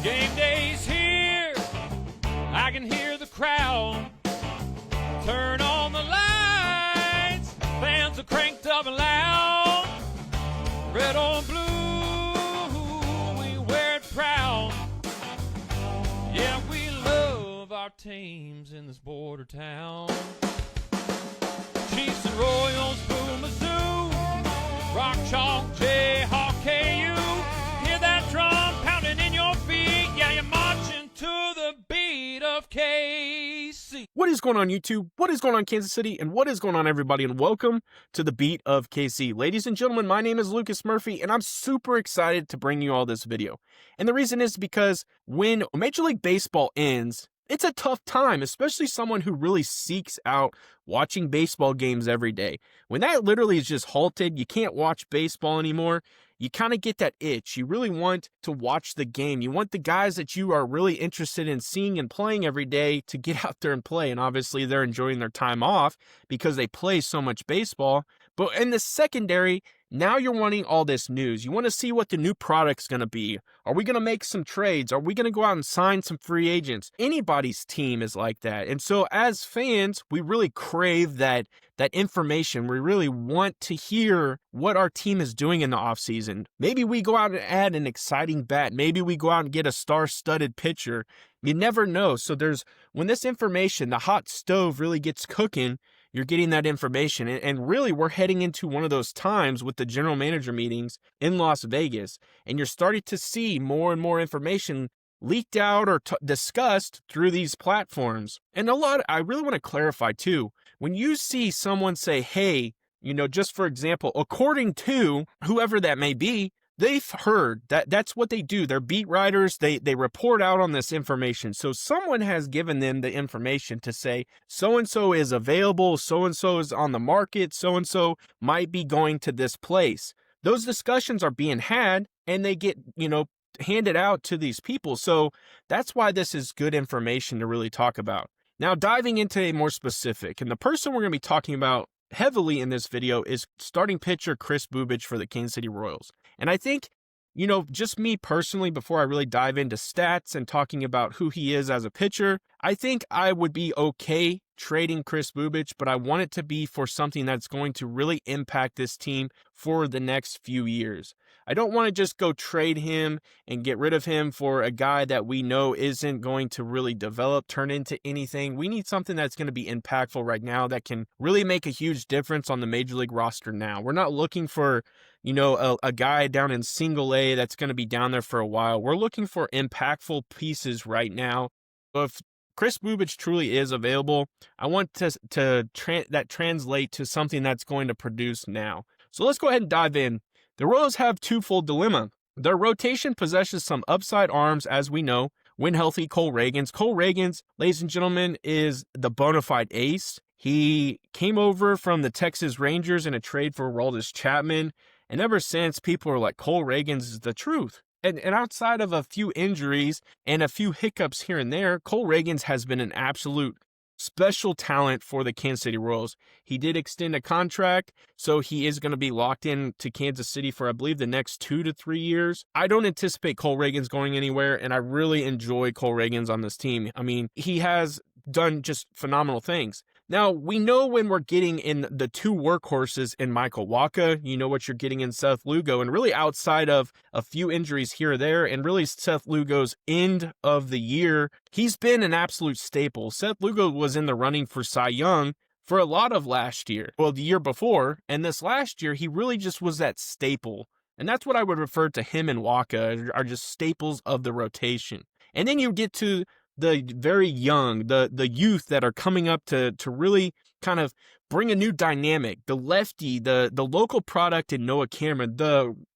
Game day's here, I can hear the crowd. Turn on the lights, fans are cranked up and loud. Red or blue, we wear it proud. Yeah, we love our teams in this border town. Chiefs and Royals, Boom Mizzou, Rock Chalk, Jayhawk, KU. Hear that drum pounding in your feet. Yeah, you're marching to the beat of KC. What is going on, YouTube? What is going on, Kansas City? And what is going on, everybody? And welcome to the Beat of KC. Ladies and gentlemen, my name is Lucas Murphy, and I'm super excited to bring you all this video. And the reason is because when Major League Baseball ends, it's a tough time, especially someone who really seeks out watching baseball games every day. When that literally is just halted, you can't watch baseball anymore. You kind of get that itch. You really want to watch the game. You want the guys that you are really interested in seeing and playing every day to get out there and play. And obviously they're enjoying their time off because they play so much baseball. But in the secondary, now you're wanting all this news. You want to see what the new product's going to be. Are we going to make some trades? Are we going to go out and sign some free agents? Anybody's team is like that. And so as fans, we really crave that information. We really want to hear what our team is doing in the offseason. Maybe we go out and add an exciting bat. Maybe we go out and get a star-studded pitcher. You never know. So when this information, the hot stove really gets cooking, you're getting that information. And really, we're heading into one of those times with the general manager meetings in Las Vegas. And you're starting to see more and more information leaked out or discussed through these platforms. And I really want to clarify too, when you see someone say, hey, just for example, according to whoever that may be, they've heard that's what they do. They're beat writers. They report out on this information. So someone has given them the information to say, so-and-so is available. So-and-so is on the market. So-and-so might be going to this place. Those discussions are being had and they get, handed out to these people. So that's why this is good information to really talk about. Now, diving into a more specific, and the person we're going to be talking about heavily in this video is starting pitcher Kris Bubic for the Kansas City Royals. And I think, just me personally, before I really dive into stats and talking about who he is as a pitcher, I think I would be okay trading Kris Bubic, but I want it to be for something that's going to really impact this team for the next few years. I don't want to just go trade him and get rid of him for a guy that we know isn't going to really develop, turn into anything. We need something that's going to be impactful right now that can really make a huge difference on the Major League roster now. We're not looking for, a guy down in single A that's going to be down there for a while. We're looking for impactful pieces right now. If Kris Bubic truly is available, I want that translate to something that's going to produce now. So let's go ahead and dive in. The Royals have twofold dilemma. Their rotation possesses some upside arms, as we know, when healthy. Cole Ragans. Cole Ragans, ladies and gentlemen, is the bona fide ace. He came over from the Texas Rangers in a trade for Aroldis Chapman, and ever since, people are like, Cole Ragans is the truth. And outside of a few injuries and a few hiccups here and there, Cole Ragans has been an absolute special talent for the Kansas City Royals. He did extend a contract, so he is going to be locked in to Kansas City for, I believe, the next 2 to 3 years. I don't anticipate Cole Ragans going anywhere, and I really enjoy Cole Ragans on this team. I mean, he has done just phenomenal things. Now, we know when we're getting in the two workhorses in Michael Wacha, you know what you're getting in Seth Lugo, and really outside of a few injuries here or there, and really Seth Lugo's end of the year, he's been an absolute staple. Seth Lugo was in the running for Cy Young for a lot of last year, well, the year before, and this last year, he really just was that staple. And that's what I would refer to him and Wacha are just staples of the rotation. And then you get to the very young, the youth that are coming up to really kind of bring a new dynamic. The lefty, the local product in Noah Cameron,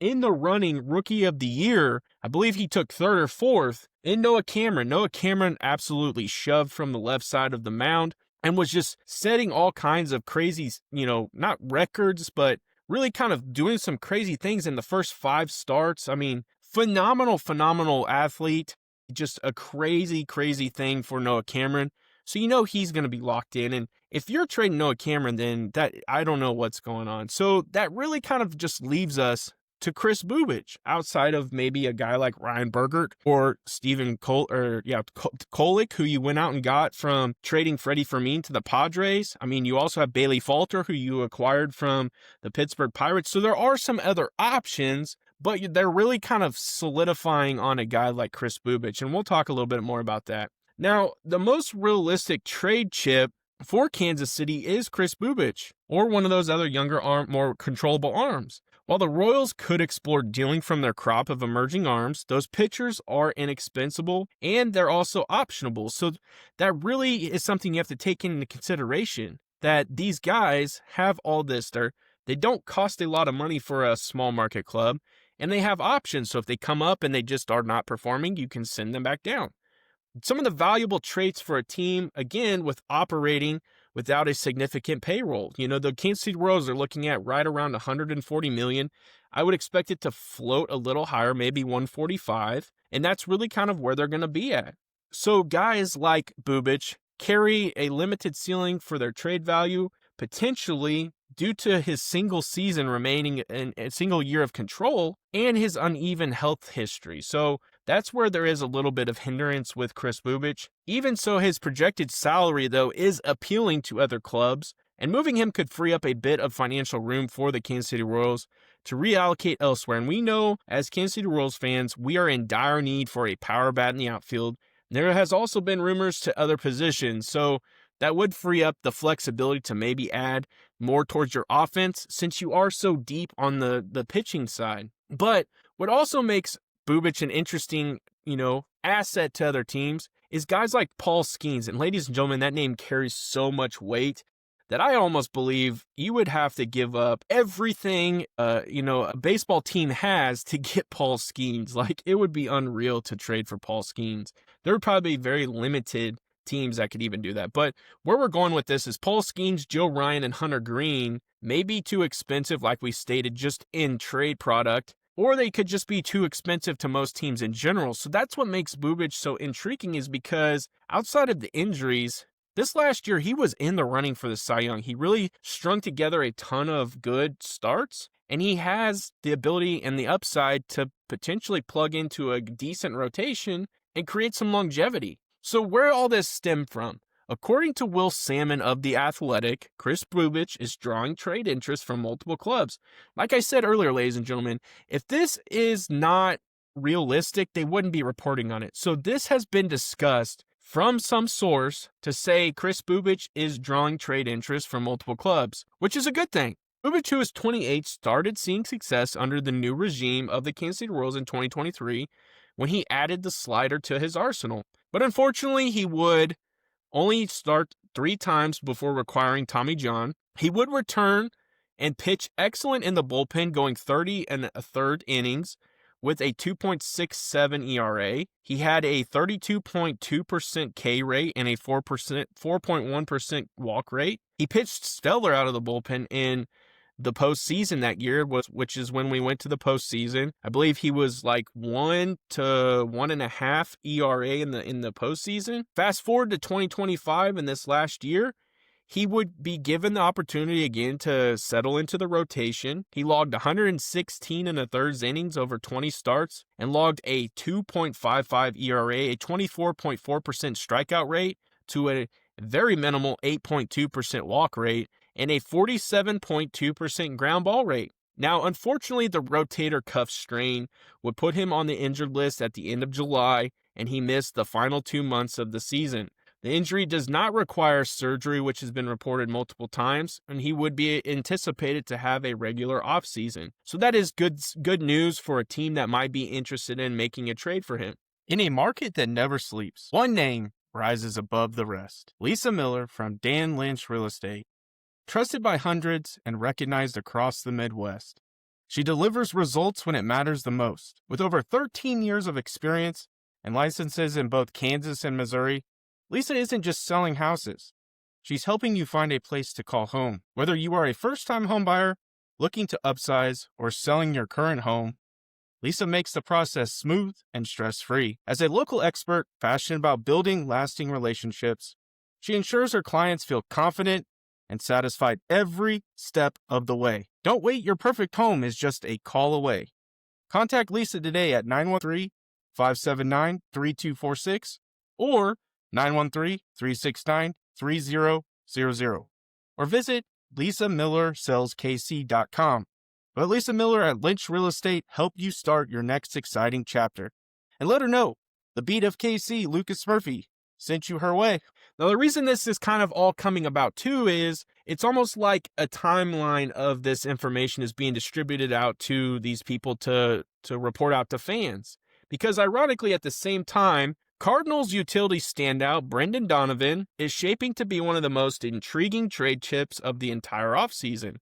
in the running rookie of the year, I believe he took 3rd or 4th in Noah Cameron. Noah Cameron absolutely shoved from the left side of the mound and was just setting all kinds of crazy, not records, but really kind of doing some crazy things in the first 5 starts. I mean, phenomenal athlete. Just a crazy thing for Noah Cameron. So he's going to be locked in. And if you're trading Noah Cameron, then I don't know what's going on. So that really kind of just leaves us to Kris Bubic outside of maybe a guy like Ryan Bergert or Kolek, who you went out and got from trading Freddie Fermin to the Padres. I mean, you also have Bailey Falter, who you acquired from the Pittsburgh Pirates. So there are some other options, but they're really kind of solidifying on a guy like Kris Bubic, and we'll talk a little bit more about that. Now, the most realistic trade chip for Kansas City is Kris Bubic, or one of those other younger, more controllable arms. While the Royals could explore dealing from their crop of emerging arms, those pitchers are inexpensive and they're also optionable. So that really is something you have to take into consideration, that these guys have all this. They don't cost a lot of money for a small market club, and they have options. So if they come up and they just are not performing, you can send them back down. Some of the valuable traits for a team, again, with operating without a significant payroll. The Kansas City Royals are looking at right around $140 million. I would expect it to float a little higher, maybe $145, and that's really kind of where they're going to be at. So guys like Bubich carry a limited ceiling for their trade value, potentially due to his single season remaining in a single year of control and his uneven health history. So that's where there is a little bit of hindrance with Kris Bubic. Even so, his projected salary, though, is appealing to other clubs, and moving him could free up a bit of financial room for the Kansas City Royals to reallocate elsewhere. And we know, as Kansas City Royals fans, we are in dire need for a power bat in the outfield. There has also been rumors to other positions, so that would free up the flexibility to maybe add more towards your offense since you are so deep on the pitching side. But what also makes Bubich an interesting, asset to other teams is guys like Paul Skeens. And ladies and gentlemen, that name carries so much weight that I almost believe you would have to give up everything, a baseball team has to get Paul Skeens. Like, it would be unreal to trade for Paul Skeens. There would probably be very limited teams that could even do that. But where we're going with this is Paul Skeens, Joe Ryan, and Hunter Green may be too expensive, like we stated, just in trade product, or they could just be too expensive to most teams in general. So that's what makes Bubich so intriguing, is because outside of the injuries, this last year he was in the running for the Cy Young. He really strung together a ton of good starts, and he has the ability and the upside to potentially plug into a decent rotation and create some longevity. So where all this stemmed from? According to Will Salmon of The Athletic, Kris Bubic is drawing trade interest from multiple clubs. Like I said earlier, ladies and gentlemen, if this is not realistic, they wouldn't be reporting on it. So this has been discussed from some source to say Kris Bubic is drawing trade interest from multiple clubs, which is a good thing. Bubich, who is 28, started seeing success under the new regime of the Kansas City Royals in 2023 when he added the slider to his arsenal. But unfortunately, he would only start 3 times before requiring Tommy John. He would return and pitch excellent in the bullpen, going 30 1/3 innings with a 2.67 ERA. He had a 32.2% K rate and a 4.1% walk rate. He pitched stellar out of the bullpen in the postseason that year, which is when we went to the postseason. I believe he was like 1 to 1.5 ERA in the postseason. Fast forward to 2025, and this last year, he would be given the opportunity again to settle into the rotation. He logged 116 1/3 innings over 20 starts and logged a 2.55 ERA, a 24.4% strikeout rate to a very minimal 8.2% walk rate, and a 47.2% ground ball rate. Now, unfortunately, the rotator cuff strain would put him on the injured list at the end of July, and he missed the final 2 months of the season. The injury does not require surgery, which has been reported multiple times, and he would be anticipated to have a regular offseason. So that is good news for a team that might be interested in making a trade for him. In a market that never sleeps, one name rises above the rest. Lisa Miller from Dan Lynch Real Estate. Trusted by hundreds and recognized across the Midwest. She delivers results when it matters the most. With over 13 years of experience and licenses in both Kansas and Missouri, Lisa isn't just selling houses. She's helping you find a place to call home. Whether you are a first-time homebuyer, looking to upsize, or selling your current home, Lisa makes the process smooth and stress-free. As a local expert passionate about building lasting relationships, she ensures her clients feel confident and satisfied every step of the way. Don't wait, your perfect home is just a call away. Contact Lisa today at 913-579-3246 or 913-369-3000 or visit lisamillersaleskc.com. Let Lisa Miller at Lynch Real Estate help you start your next exciting chapter. And let her know the beat of KC, Lucas Murphy, sent you her way. Now, the reason this is kind of all coming about too is it's almost like a timeline of this information is being distributed out to these people to report out to fans. Because ironically, at the same time, Cardinals utility standout Brendan Donovan is shaping to be one of the most intriguing trade chips of the entire offseason.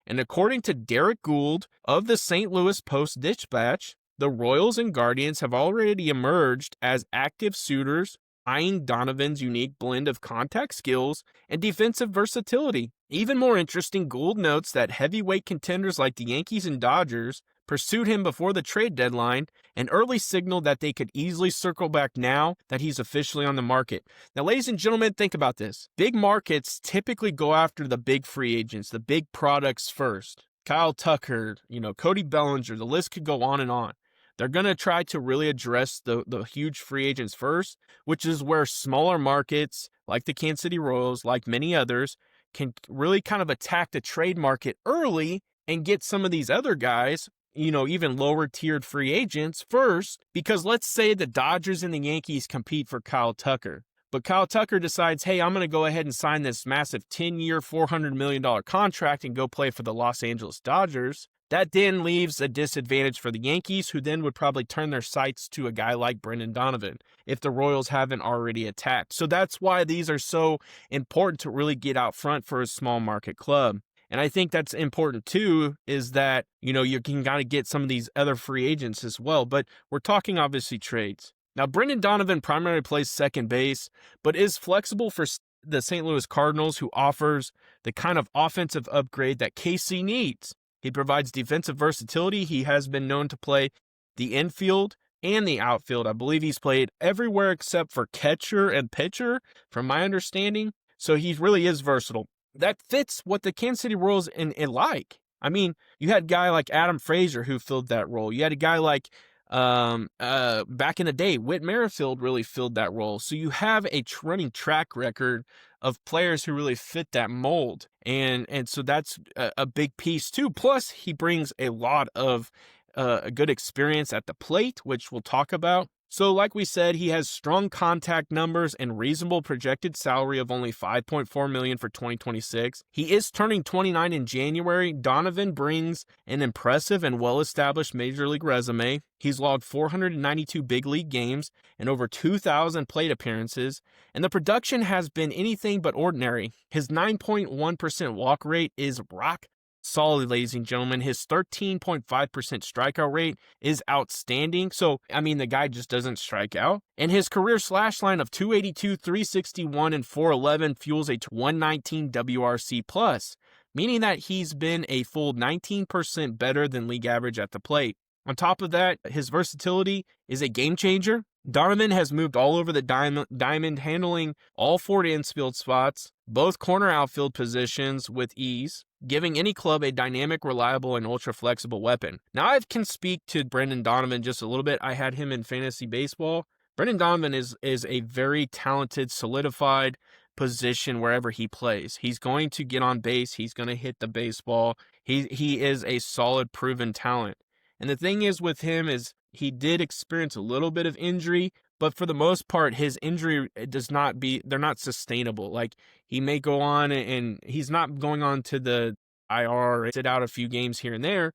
And according to Derek Gould of the St. Louis Post-Dispatch, the Royals and Guardians have already emerged as active suitors, eyeing Donovan's unique blend of contact skills and defensive versatility. Even more interesting, Gould notes that heavyweight contenders like the Yankees and Dodgers pursued him before the trade deadline and early signaled that they could easily circle back now that he's officially on the market. Now, ladies and gentlemen, think about this. Big markets typically go after the big free agents, the big products first. Kyle Tucker, Cody Bellinger, the list could go on and on. They're going to try to really address the huge free agents first, which is where smaller markets like the Kansas City Royals, like many others, can really kind of attack the trade market early and get some of these other guys, even lower tiered free agents first, because let's say the Dodgers and the Yankees compete for Kyle Tucker. But Kyle Tucker decides, hey, I'm going to go ahead and sign this massive 10-year, $400 million contract and go play for the Los Angeles Dodgers. That then leaves a disadvantage for the Yankees, who then would probably turn their sights to a guy like Brendan Donovan if the Royals haven't already attacked. So that's why these are so important to really get out front for a small market club. And I think that's important too, is that, you can kind of get some of these other free agents as well. But we're talking obviously trades. Now, Brendan Donovan primarily plays second base, but is flexible for the St. Louis Cardinals, who offers the kind of offensive upgrade that KC needs. He provides defensive versatility. He has been known to play the infield and the outfield. I believe he's played everywhere except for catcher and pitcher, from my understanding. So he really is versatile. That fits what the Kansas City Royals like. I mean, you had a guy like Adam Frazier who filled that role. You had a guy like back in the day, Whit Merrifield really filled that role. So you have a running track record of players who really fit that mold. And so that's a big piece too. Plus, he brings a lot of a good experience at the plate, which we'll talk about. So like we said, he has strong contact numbers and reasonable projected salary of only $5.4 million for 2026. He is turning 29 in January. Donovan brings an impressive and well-established major league resume. He's logged 492 big league games and over 2,000 plate appearances, and the production has been anything but ordinary. His 9.1% walk rate is rock solid, ladies and gentlemen. His 13.5% strikeout rate is outstanding. So, the guy just doesn't strike out. And his career slash line of 282, 361, and 411 fuels a 119 WRC plus, meaning that he's been a full 19% better than league average at the plate. On top of that, his versatility is a game changer. Donovan has moved all over the diamond, handling all four infield spots, both corner outfield positions with ease, giving any club a dynamic, reliable, and ultra-flexible weapon. Now, I can speak to Brendan Donovan just a little bit. I had him in fantasy baseball. Brendan Donovan is a very talented, solidified position wherever he plays. He's going to get on base. He's going to hit the baseball. He is a solid, proven talent. And the thing is with him is he did experience a little bit of injury, but for the most part, his injury they're not sustainable. Like, he may go on and he's not going on to the IR or sit out a few games here and there,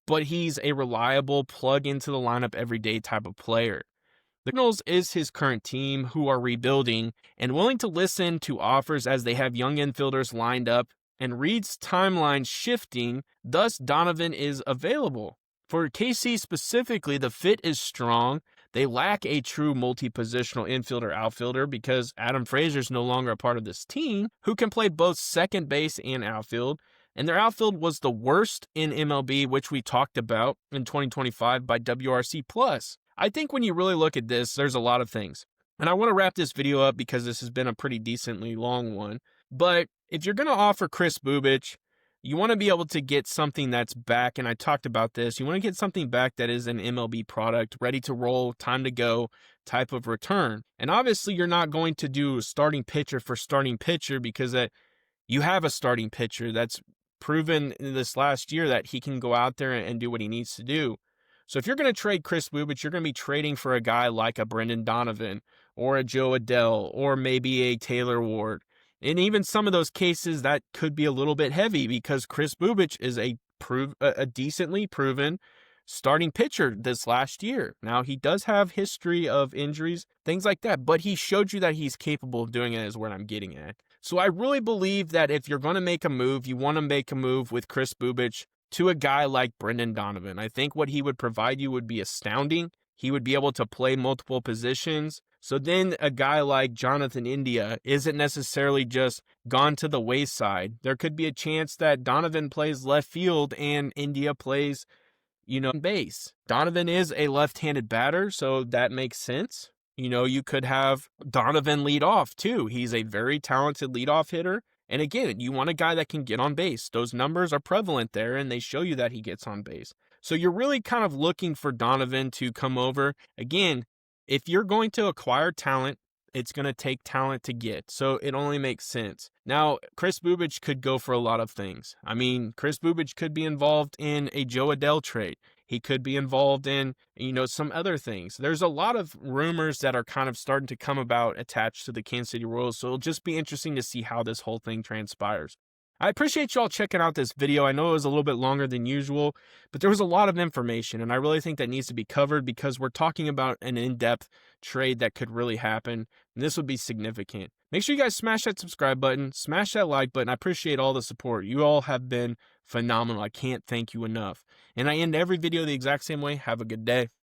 but he's a reliable plug into the lineup every day type of player. The Cardinals is his current team, who are rebuilding and willing to listen to offers as they have young infielders lined up, and Reed's timeline shifting, thus Donovan is available. For KC specifically, the fit is strong. They lack a true multi-positional infielder-outfielder because Adam Frazier is no longer a part of this team, who can play both second base and outfield. And their outfield was the worst in MLB, which we talked about in 2025 by WRC+. I think when you really look at this, there's a lot of things. And I want to wrap this video up because this has been a pretty decently long one. But if you're going to offer Kris Bubic, you want to be able to get something that's back, and I talked about this. You want to get something back that is an MLB product, ready to roll, time to go type of return. And obviously, you're not going to do starting pitcher for starting pitcher because you have a starting pitcher that's proven in this last year that he can go out there and do what he needs to do. So if you're going to trade Kris Bubic, you're going to be trading for a guy like a Brendan Donovan or a Joe Adell or maybe a Taylor Ward. And even some of those cases that could be a little bit heavy because Kris Bubic is a decently proven starting pitcher this last year. Now, he does have history of injuries, things like that, but he showed you that he's capable of doing it is what I'm getting at. So I really believe that if you're going to make a move, you want to make a move with Kris Bubic to a guy like Brendan Donovan. I think what he would provide you would be astounding. He would be able to play multiple positions. So then a guy like Jonathan India isn't necessarily just gone to the wayside. There could be a chance that Donovan plays left field and India plays, base. Donovan is a left-handed batter, so that makes sense. You could have Donovan lead off too. He's a very talented leadoff hitter. And again, you want a guy that can get on base. Those numbers are prevalent there, and they show you that he gets on base. So you're really kind of looking for Donovan to come over. Again, if you're going to acquire talent, it's going to take talent to get. So it only makes sense. Now, Kris Bubic could go for a lot of things. I mean, Kris Bubic could be involved in a Joe Adell trade. He could be involved in, some other things. There's a lot of rumors that are kind of starting to come about attached to the Kansas City Royals. So it'll just be interesting to see how this whole thing transpires. I appreciate y'all checking out this video. I know it was a little bit longer than usual, but there was a lot of information, and I really think that needs to be covered because we're talking about an in-depth trade that could really happen, and this would be significant. Make sure you guys smash that subscribe button, smash that like button. I appreciate all the support. You all have been phenomenal. I can't thank you enough. And I end every video the exact same way. Have a good day.